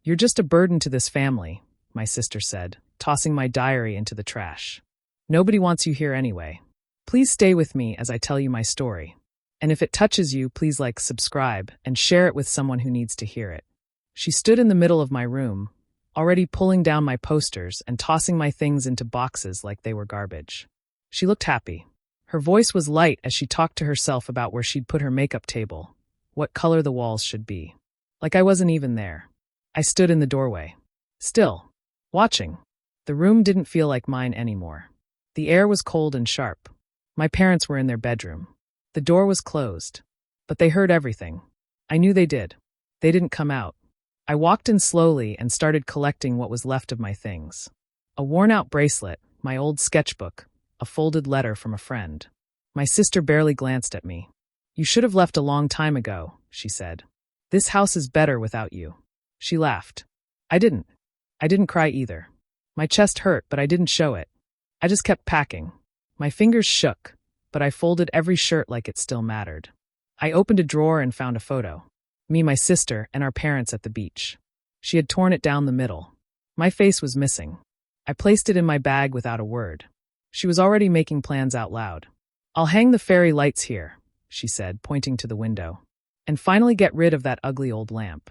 "You're just a burden to this family," my sister said, tossing my diary into the trash. "Nobody wants you here anyway. Please stay with me as I tell you my story. And if it touches you, please subscribe, and share it with someone who needs to hear it." She stood in the middle of my room, already pulling down my posters and tossing my things into boxes like they were garbage. She looked happy. Her voice was light as she talked to herself about where she'd put her makeup table, what color the walls should be. Like I wasn't even there. I stood in the doorway, still, watching. The room didn't feel like mine anymore. The air was cold and sharp. My parents were in their bedroom. The door was closed. But they heard everything. I knew they did. They didn't come out. I walked in slowly and started collecting what was left of my things. A worn-out bracelet, my old sketchbook, a folded letter from a friend. My sister barely glanced at me. "You should have left a long time ago," she said. "This house is better without you." She laughed. I didn't. I didn't cry either. My chest hurt, but I didn't show it. I just kept packing. My fingers shook, but I folded every shirt like it still mattered. I opened a drawer and found a photo. Me, my sister, and our parents at the beach. She had torn it down the middle. My face was missing. I placed it in my bag without a word. She was already making plans out loud. "I'll hang the fairy lights here," she said, pointing to the window. "And finally get rid of that ugly old lamp."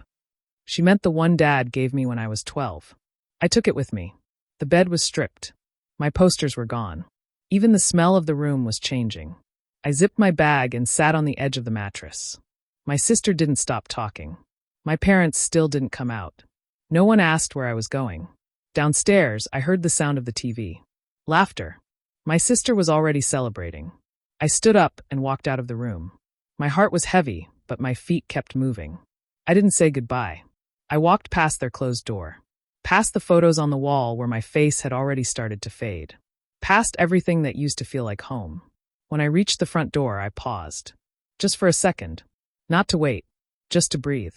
She meant the one Dad gave me when I was 12. I took it with me. The bed was stripped. My posters were gone. Even the smell of the room was changing. I zipped my bag and sat on the edge of the mattress. My sister didn't stop talking. My parents still didn't come out. No one asked where I was going. Downstairs, I heard the sound of the TV. Laughter. My sister was already celebrating. I stood up and walked out of the room. My heart was heavy, but my feet kept moving. I didn't say goodbye. I walked past their closed door. Past the photos on the wall where my face had already started to fade. Past everything that used to feel like home. When I reached the front door, I paused. Just for a second. Not to wait. Just to breathe.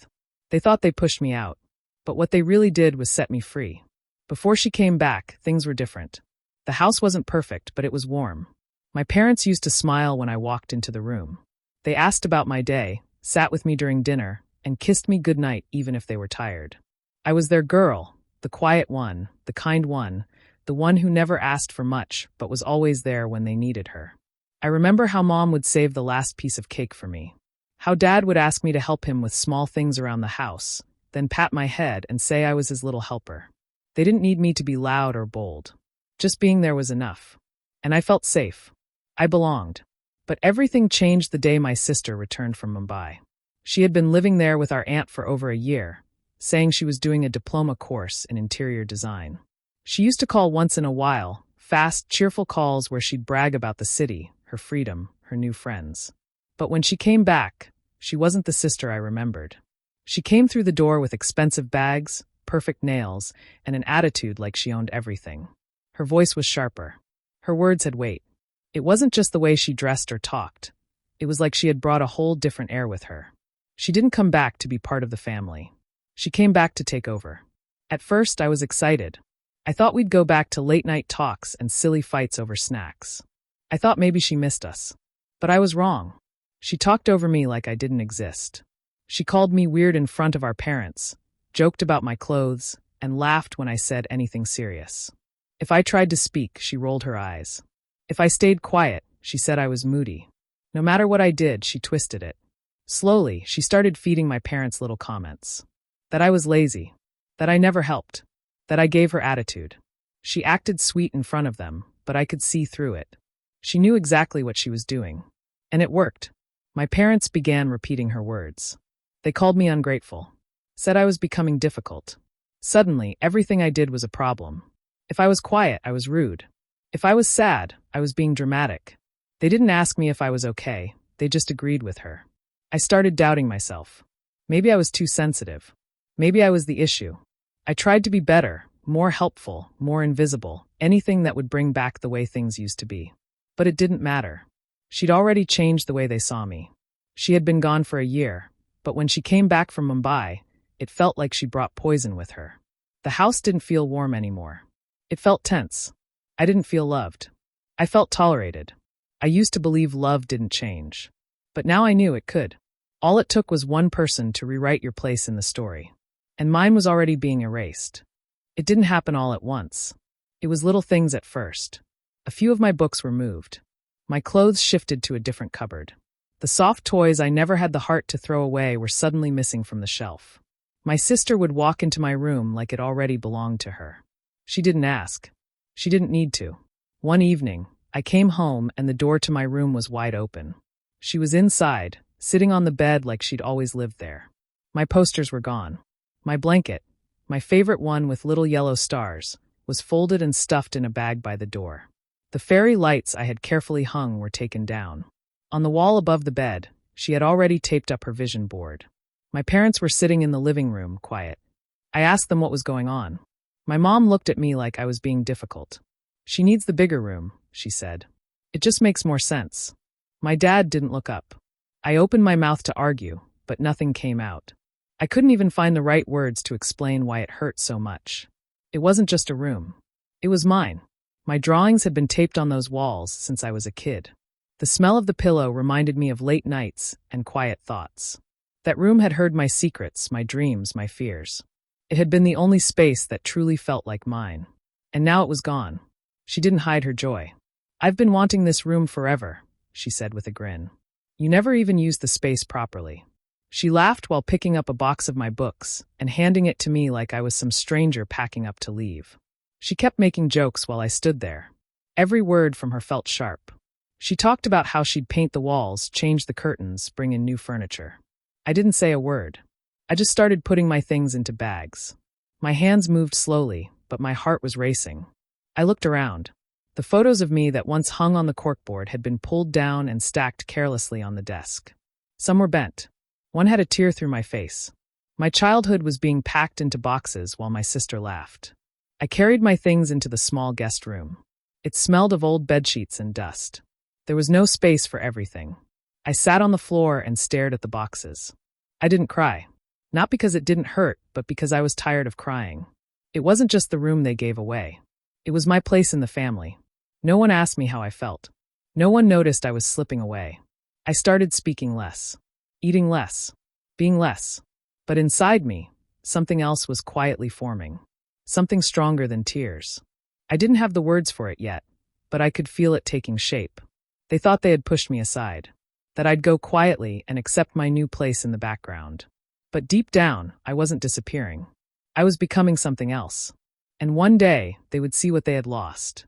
They thought they pushed me out. But what they really did was set me free. Before she came back, things were different. The house wasn't perfect, but it was warm. My parents used to smile when I walked into the room. They asked about my day, sat with me during dinner, and kissed me goodnight even if they were tired. I was their girl, the quiet one, the kind one, the one who never asked for much but was always there when they needed her. I remember how Mom would save the last piece of cake for me. How Dad would ask me to help him with small things around the house, then pat my head and say I was his little helper. They didn't need me to be loud or bold. Just being there was enough. And I felt safe. I belonged. But everything changed the day my sister returned from Mumbai. She had been living there with our aunt for over a year, saying she was doing a diploma course in interior design. She used to call once in a while, fast, cheerful calls where she'd brag about the city, her freedom, her new friends. But when she came back, she wasn't the sister I remembered. She came through the door with expensive bags, perfect nails, and an attitude like she owned everything. Her voice was sharper. Her words had weight. It wasn't just the way she dressed or talked. It was like she had brought a whole different air with her. She didn't come back to be part of the family. She came back to take over. At first, I was excited. I thought we'd go back to late-night talks and silly fights over snacks. I thought maybe she missed us. But I was wrong. She talked over me like I didn't exist. She called me weird in front of our parents, joked about my clothes, and laughed when I said anything serious. If I tried to speak, she rolled her eyes. If I stayed quiet, she said I was moody. No matter what I did, she twisted it. Slowly, she started feeding my parents little comments. That I was lazy. That I never helped. That I gave her attitude. She acted sweet in front of them, but I could see through it. She knew exactly what she was doing. And it worked. My parents began repeating her words. They called me ungrateful. Said I was becoming difficult. Suddenly, everything I did was a problem. If I was quiet, I was rude. If I was sad, I was being dramatic. They didn't ask me if I was okay, they just agreed with her. I started doubting myself. Maybe I was too sensitive. Maybe I was the issue. I tried to be better, more helpful, more invisible, anything that would bring back the way things used to be. But it didn't matter. She'd already changed the way they saw me. She had been gone for a year, but when she came back from Mumbai, it felt like she brought poison with her. The house didn't feel warm anymore. It felt tense. I didn't feel loved. I felt tolerated. I used to believe love didn't change. But now I knew it could. All it took was one person to rewrite your place in the story. and mine was already being erased. It didn't happen all at once. It was little things at first. A few of my books were moved. My clothes shifted to a different cupboard. The soft toys I never had the heart to throw away were suddenly missing from the shelf. My sister would walk into my room like it already belonged to her. She didn't ask. She didn't need to. One evening, I came home and the door to my room was wide open. She was inside, sitting on the bed like she'd always lived there. My posters were gone. My blanket, my favorite one with little yellow stars, was folded and stuffed in a bag by the door. The fairy lights I had carefully hung were taken down. On the wall above the bed, she had already taped up her vision board. My parents were sitting in the living room, quiet. I asked them what was going on. My mom looked at me like I was being difficult. "She needs the bigger room," she said. "It just makes more sense." My dad didn't look up. I opened my mouth to argue, but nothing came out. I couldn't even find the right words to explain why it hurt so much. It wasn't just a room. It was mine. My drawings had been taped on those walls since I was a kid. The smell of the pillow reminded me of late nights and quiet thoughts. That room had heard my secrets, my dreams, my fears. It had been the only space that truly felt like mine. And now it was gone. She didn't hide her joy. "I've been wanting this room forever," she said with a grin. "You never even used the space properly." She laughed while picking up a box of my books and handing it to me like I was some stranger packing up to leave. She kept making jokes while I stood there. Every word from her felt sharp. She talked about how she'd paint the walls, change the curtains, bring in new furniture. I didn't say a word. I just started putting my things into bags. My hands moved slowly, but my heart was racing. I looked around. The photos of me that once hung on the corkboard had been pulled down and stacked carelessly on the desk. Some were bent. One had a tear through my face. My childhood was being packed into boxes while my sister laughed. I carried my things into the small guest room. It smelled of old bedsheets and dust. There was no space for everything. I sat on the floor and stared at the boxes. I didn't cry. Not because it didn't hurt, but because I was tired of crying. It wasn't just the room they gave away. It was my place in the family. No one asked me how I felt. No one noticed I was slipping away. I started speaking less, eating less, being less. But inside me, something else was quietly forming. Something stronger than tears. I didn't have the words for it yet, but I could feel it taking shape. They thought they had pushed me aside, that I'd go quietly and accept my new place in the background. But deep down, I wasn't disappearing. I was becoming something else. And one day, they would see what they had lost.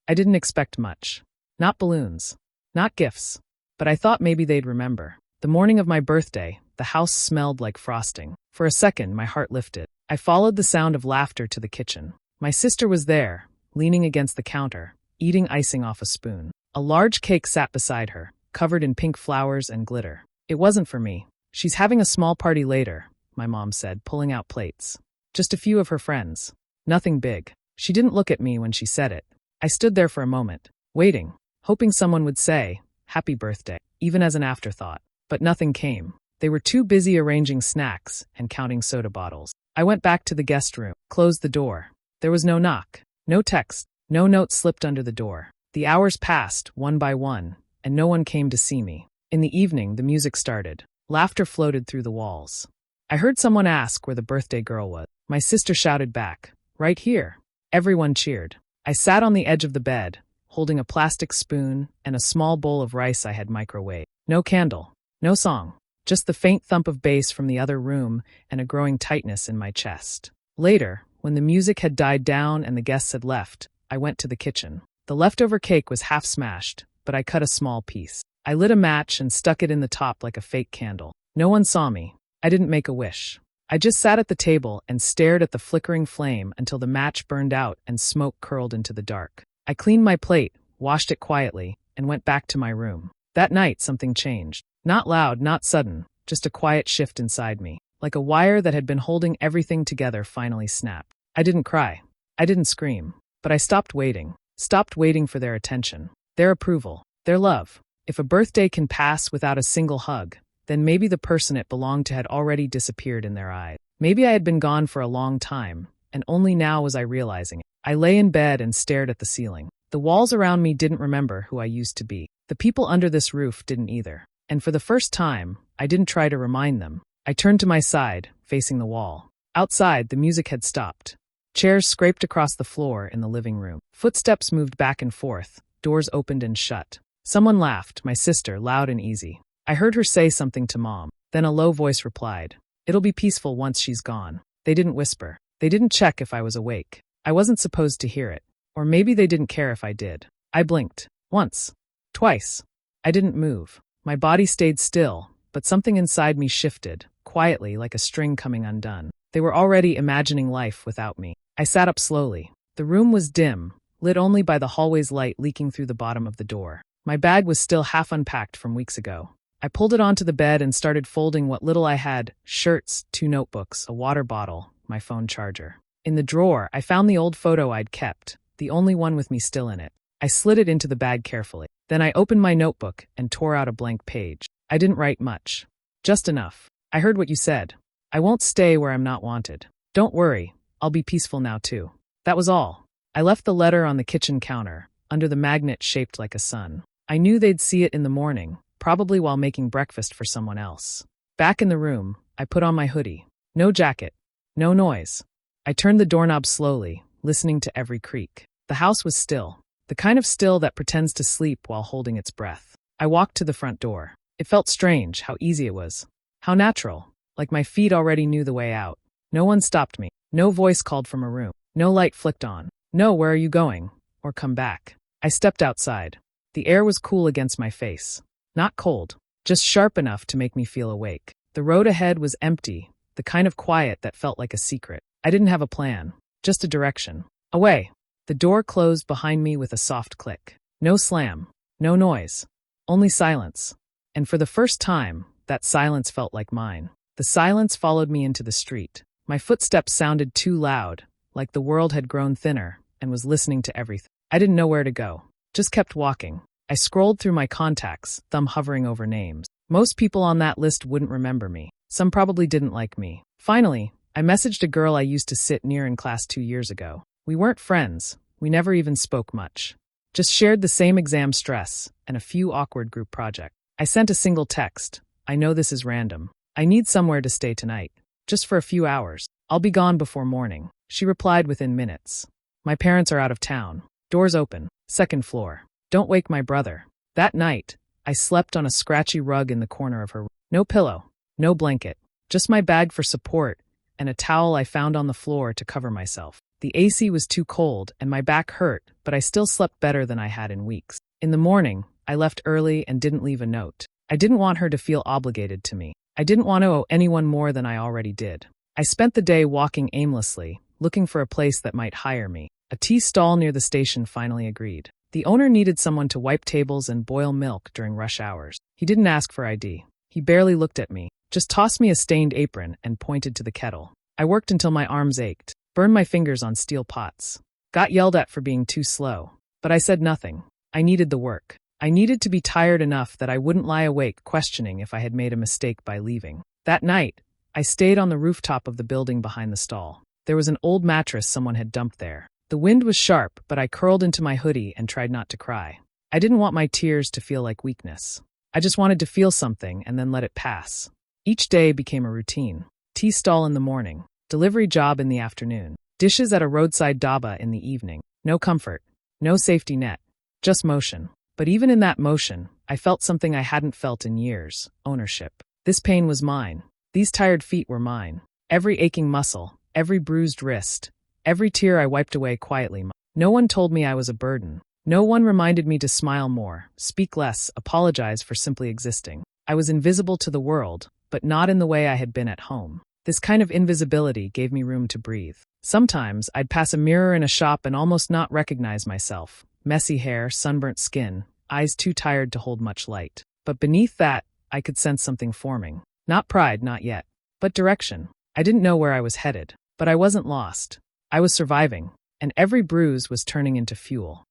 I didn't expect much. Not balloons. Not gifts. But I thought maybe they'd remember. The morning of my birthday, the house smelled like frosting. For a second, my heart lifted. I followed the sound of laughter to the kitchen. My sister was there, leaning against the counter, eating icing off a spoon. A large cake sat beside her, covered in pink flowers and glitter. It wasn't for me. "She's having a small party later," my mom said, pulling out plates. "Just a few of her friends. Nothing big." She didn't look at me when she said it. I stood there for a moment, waiting, hoping someone would say, "Happy birthday," even as an afterthought. But nothing came. They were too busy arranging snacks and counting soda bottles. I went back to the guest room, closed the door. There was no knock, no text, no note slipped under the door. The hours passed, one by one, and no one came to see me. In the evening, the music started. Laughter floated through the walls. I heard someone ask where the birthday girl was. My sister shouted back, "Right here." Everyone cheered. I sat on the edge of the bed, holding a plastic spoon and a small bowl of rice I had microwaved. No candle, no song. Just the faint thump of bass from the other room and a growing tightness in my chest. Later, when the music had died down and the guests had left, I went to the kitchen. The leftover cake was half smashed, but I cut a small piece. I lit a match and stuck it in the top like a fake candle. No one saw me. I didn't make a wish. I just sat at the table and stared at the flickering flame until the match burned out and smoke curled into the dark. I cleaned my plate, washed it quietly, and went back to my room. That night, something changed. Not loud, not sudden, just a quiet shift inside me. Like a wire that had been holding everything together finally snapped. I didn't cry. I didn't scream. But I stopped waiting. Stopped waiting for their attention, their approval, their love. If a birthday can pass without a single hug, then maybe the person it belonged to had already disappeared in their eyes. Maybe I had been gone for a long time, and only now was I realizing it. I lay in bed and stared at the ceiling. The walls around me didn't remember who I used to be. The people under this roof didn't either. And for the first time, I didn't try to remind them. I turned to my side, facing the wall. Outside, the music had stopped. Chairs scraped across the floor in the living room. Footsteps moved back and forth. Doors opened and shut. Someone laughed, my sister, loud and easy. I heard her say something to Mom. Then a low voice replied, "It'll be peaceful once she's gone." They didn't whisper. They didn't check if I was awake. I wasn't supposed to hear it. Or maybe they didn't care if I did. I blinked. Once. Twice. I didn't move. My body stayed still, but something inside me shifted, quietly like a string coming undone. They were already imagining life without me. I sat up slowly. The room was dim, lit only by the hallway's light leaking through the bottom of the door. My bag was still half unpacked from weeks ago. I pulled it onto the bed and started folding what little I had: shirts, 2 notebooks, a water bottle, my phone charger. In the drawer, I found the old photo I'd kept, the only one with me still in it. I slid it into the bag carefully. Then I opened my notebook and tore out a blank page. I didn't write much. Just enough. "I heard what you said. I won't stay where I'm not wanted. Don't worry, I'll be peaceful now too." That was all. I left the letter on the kitchen counter, under the magnet shaped like a sun. I knew they'd see it in the morning, probably while making breakfast for someone else. Back in the room, I put on my hoodie. No jacket. No noise. I turned the doorknob slowly, listening to every creak. The house was still. The kind of still that pretends to sleep while holding its breath. I walked to the front door. It felt strange how easy it was. How natural. Like my feet already knew the way out. No one stopped me. No voice called from a room. No light flicked on. No, "Where are you going?" or "Come back." I stepped outside. The air was cool against my face. Not cold. Just sharp enough to make me feel awake. The road ahead was empty, the kind of quiet that felt like a secret. I didn't have a plan. Just a direction. Away. The door closed behind me with a soft click. No slam. No noise. Only silence. And for the first time, that silence felt like mine. The silence followed me into the street. My footsteps sounded too loud, like the world had grown thinner and was listening to everything. I didn't know where to go. Just kept walking. I scrolled through my contacts, thumb hovering over names. Most people on that list wouldn't remember me. Some probably didn't like me. Finally, I messaged a girl I used to sit near in class 2 years ago. We weren't friends. We never even spoke much. Just shared the same exam stress and a few awkward group projects. I sent a single text. "I know this is random. I need somewhere to stay tonight. Just for a few hours. I'll be gone before morning." She replied within minutes. "My parents are out of town. Doors open. 2nd floor. Don't wake my brother." That night, I slept on a scratchy rug in the corner of her room. No pillow. No blanket. Just my bag for support and a towel I found on the floor to cover myself. The AC was too cold and my back hurt, but I still slept better than I had in weeks. In the morning, I left early and didn't leave a note. I didn't want her to feel obligated to me. I didn't want to owe anyone more than I already did. I spent the day walking aimlessly, looking for a place that might hire me. A tea stall near the station finally agreed. The owner needed someone to wipe tables and boil milk during rush hours. He didn't ask for ID. He barely looked at me, just tossed me a stained apron and pointed to the kettle. I worked until my arms ached, burned my fingers on steel pots. Got yelled at for being too slow. But I said nothing. I needed the work. I needed to be tired enough that I wouldn't lie awake questioning if I had made a mistake by leaving. That night, I stayed on the rooftop of the building behind the stall. There was an old mattress someone had dumped there. The wind was sharp, but I curled into my hoodie and tried not to cry. I didn't want my tears to feel like weakness. I just wanted to feel something and then let it pass. Each day became a routine. Tea stall in the morning. Delivery job in the afternoon. Dishes at a roadside dhaba in the evening. No comfort. No safety net. Just motion. But even in that motion, I felt something I hadn't felt in years. Ownership. This pain was mine. These tired feet were mine. Every aching muscle. Every bruised wrist. Every tear I wiped away quietly. No one told me I was a burden. No one reminded me to smile more, speak less, apologize for simply existing. I was invisible to the world, but not in the way I had been at home. This kind of invisibility gave me room to breathe. Sometimes I'd pass a mirror in a shop and almost not recognize myself. Messy hair, sunburnt skin, eyes too tired to hold much light. But beneath that, I could sense something forming. Not pride, not yet, but direction. I didn't know where I was headed, but I wasn't lost. I was surviving, and every bruise was turning into fuel.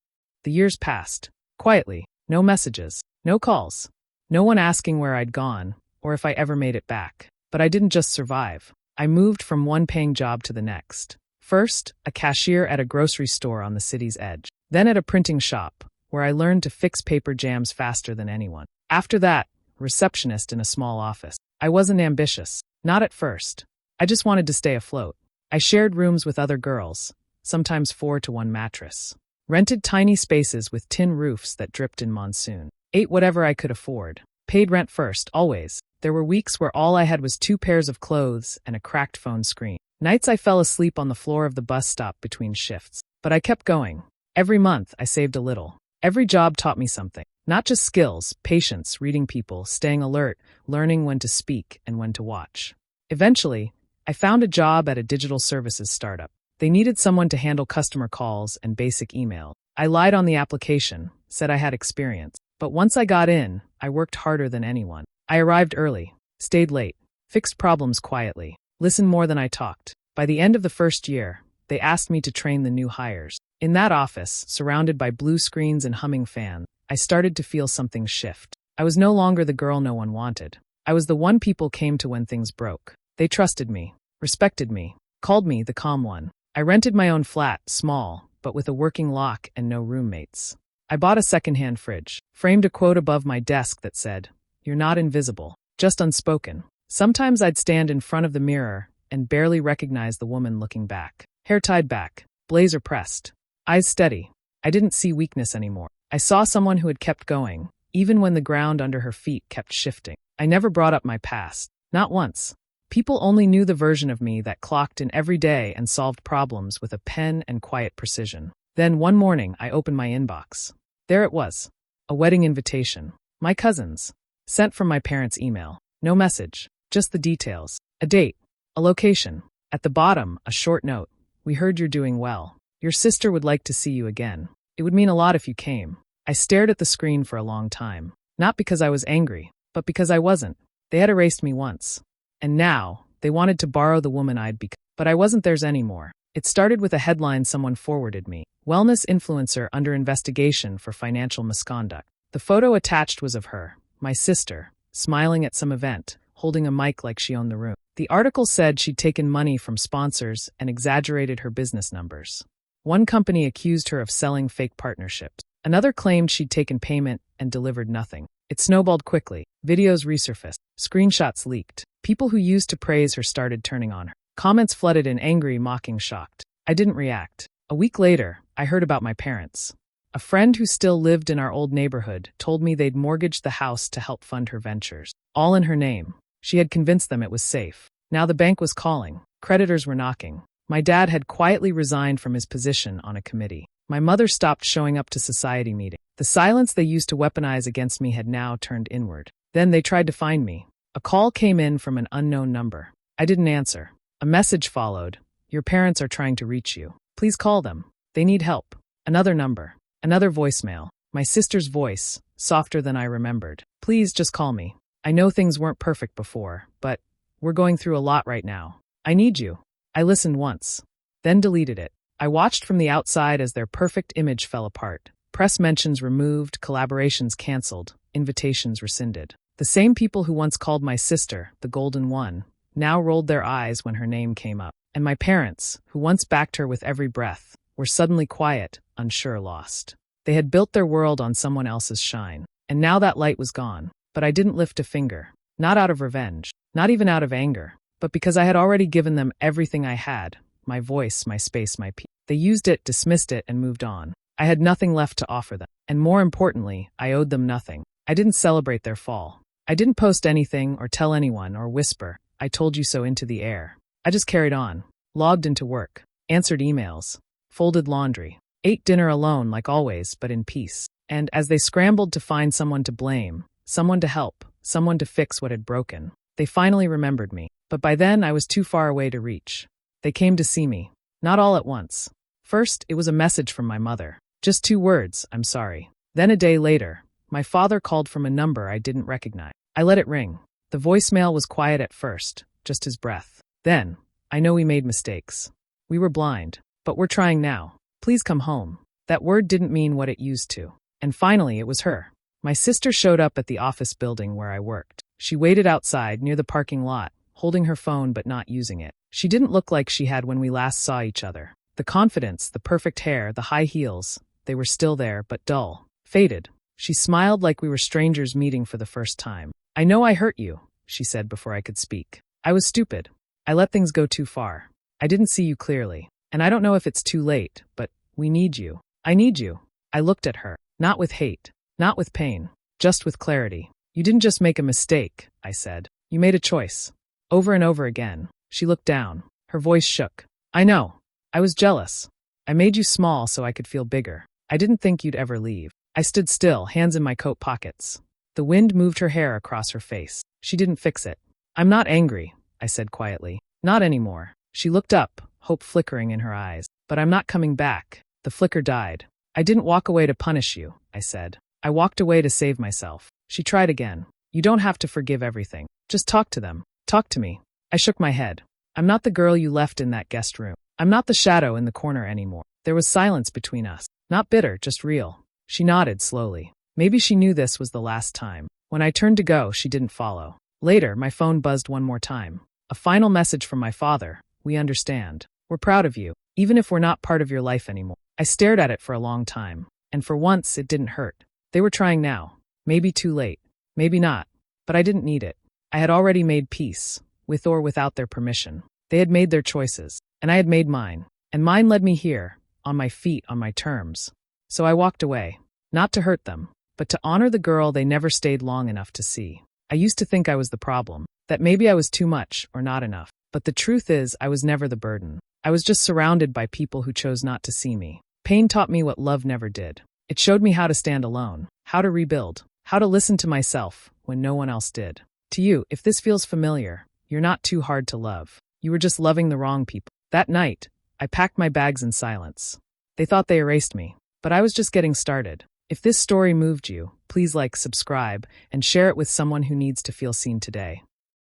The years passed. Quietly. No messages. No calls. No one asking where I'd gone, or if I ever made it back. But I didn't just survive. I moved from one paying job to the next. First, a cashier at a grocery store on the city's edge. Then at a printing shop, where I learned to fix paper jams faster than anyone. After that, receptionist in a small office. I wasn't ambitious. Not at first. I just wanted to stay afloat. I shared rooms with other girls, sometimes 4 to 1 mattress. Rented tiny spaces with tin roofs that dripped in monsoon. Ate whatever I could afford. Paid rent first, always. There were weeks where all I had was 2 pairs of clothes and a cracked phone screen. Nights I fell asleep on the floor of the bus stop between shifts. But I kept going. Every month, I saved a little. Every job taught me something. Not just skills, patience, reading people, staying alert, learning when to speak and when to watch. Eventually, I found a job at a digital services startup. They needed someone to handle customer calls and basic email. I lied on the application, said I had experience. But once I got in, I worked harder than anyone. I arrived early, stayed late, fixed problems quietly, listened more than I talked. By the end of the first year, they asked me to train the new hires. In that office, surrounded by blue screens and humming fans, I started to feel something shift. I was no longer the girl no one wanted. I was the one people came to when things broke. They trusted me, respected me, called me the calm one. I rented my own flat, small, but with a working lock and no roommates. I bought a secondhand fridge, framed a quote above my desk that said, "You're not invisible, just unspoken." Sometimes I'd stand in front of the mirror and barely recognize the woman looking back. Hair tied back, blazer pressed, eyes steady. I didn't see weakness anymore. I saw someone who had kept going, even when the ground under her feet kept shifting. I never brought up my past, not once. People only knew the version of me that clocked in every day and solved problems with a pen and quiet precision. Then one morning, I opened my inbox. There it was. A wedding invitation. My cousin's. Sent from my parents' email. No message. Just the details. A date. A location. At the bottom, a short note. "We heard you're doing well. Your sister would like to see you again. It would mean a lot if you came." I stared at the screen for a long time. Not because I was angry, but because I wasn't. They had erased me once. And now, they wanted to borrow the woman I'd become. But I wasn't theirs anymore. It started with a headline someone forwarded me. "Wellness influencer under investigation for financial misconduct." The photo attached was of her, my sister, smiling at some event, holding a mic like she owned the room. The article said she'd taken money from sponsors and exaggerated her business numbers. One company accused her of selling fake partnerships. Another claimed she'd taken payment and delivered nothing. It snowballed quickly. Videos resurfaced. Screenshots leaked. People who used to praise her started turning on her. Comments flooded in angry, mocking, shocked. I didn't react. A week later, I heard about my parents. A friend who still lived in our old neighborhood told me they'd mortgaged the house to help fund her ventures. All in her name. She had convinced them it was safe. Now the bank was calling. Creditors were knocking. My dad had quietly resigned from his position on a committee. My mother stopped showing up to society meetings. The silence they used to weaponize against me had now turned inward. Then they tried to find me. A call came in from an unknown number. I didn't answer. A message followed. "Your parents are trying to reach you. Please call them. They need help." Another number. Another voicemail. My sister's voice, softer than I remembered. "Please just call me. I know things weren't perfect before, but we're going through a lot right now. I need you." I listened once, then deleted it. I watched from the outside as their perfect image fell apart. Press mentions removed, collaborations canceled, invitations rescinded. The same people who once called my sister the Golden One now rolled their eyes when her name came up. And my parents, who once backed her with every breath, were suddenly quiet, unsure, lost. They had built their world on someone else's shine. And now that light was gone. But I didn't lift a finger. Not out of revenge. Not even out of anger. But because I had already given them everything I had. My voice, my space, my peace. They used it, dismissed it, and moved on. I had nothing left to offer them. And more importantly, I owed them nothing. I didn't celebrate their fall. I didn't post anything or tell anyone or whisper, "I told you so," into the air. I just carried on. Logged into work. Answered emails. Folded laundry. Ate dinner alone like always, but in peace. And as they scrambled to find someone to blame, someone to help, someone to fix what had broken, they finally remembered me. But by then I was too far away to reach. They came to see me. Not all at once. First, it was a message from my mother. Just 2 words, "I'm sorry." Then a day later, my father called from a number I didn't recognize. I let it ring. The voicemail was quiet at first, just his breath. Then, "I know we made mistakes. We were blind, but we're trying now. Please come home." That word didn't mean what it used to. And finally, it was her. My sister showed up at the office building where I worked. She waited outside near the parking lot, holding her phone but not using it. She didn't look like she had when we last saw each other. The confidence, the perfect hair, the high heels, they were still there, but dull, faded. She smiled like we were strangers meeting for the first time. "I know I hurt you," she said before I could speak. "I was stupid. I let things go too far. I didn't see you clearly. And I don't know if it's too late, but we need you. I need you. I looked at her, not with hate, not with pain, just with clarity. You didn't just make a mistake, I said. You made a choice. Over and over again. She looked down. Her voice shook. I know. I was jealous. I made you small so I could feel bigger. I didn't think you'd ever leave. I stood still, hands in my coat pockets. The wind moved her hair across her face. She didn't fix it. I'm not angry, I said quietly. Not anymore. She looked up, hope flickering in her eyes. But I'm not coming back. The flicker died. I didn't walk away to punish you, I said. I walked away to save myself. She tried again. You don't have to forgive everything. Just talk to them. Talk to me. I shook my head. I'm not the girl you left in that guest room. I'm not the shadow in the corner anymore. There was silence between us. Not bitter, just real. She nodded slowly. Maybe she knew this was the last time. When I turned to go, she didn't follow. Later, my phone buzzed one more time. A final message from my father. We understand. We're proud of you, even if we're not part of your life anymore. I stared at it for a long time. And for once, it didn't hurt. They were trying now. Maybe too late. Maybe not. But I didn't need it. I had already made peace, with or without their permission. They had made their choices, and I had made mine. And mine led me here, on my feet, on my terms. So I walked away, not to hurt them, but to honor the girl they never stayed long enough to see. I used to think I was the problem, that maybe I was too much or not enough. But the truth is, I was never the burden. I was just surrounded by people who chose not to see me. Pain taught me what love never did. It showed me how to stand alone, how to rebuild, how to listen to myself when no one else did. To you, if this feels familiar, you're not too hard to love. You were just loving the wrong people. That night, I packed my bags in silence. They thought they erased me, but I was just getting started. If this story moved you, please like, subscribe, and share it with someone who needs to feel seen today.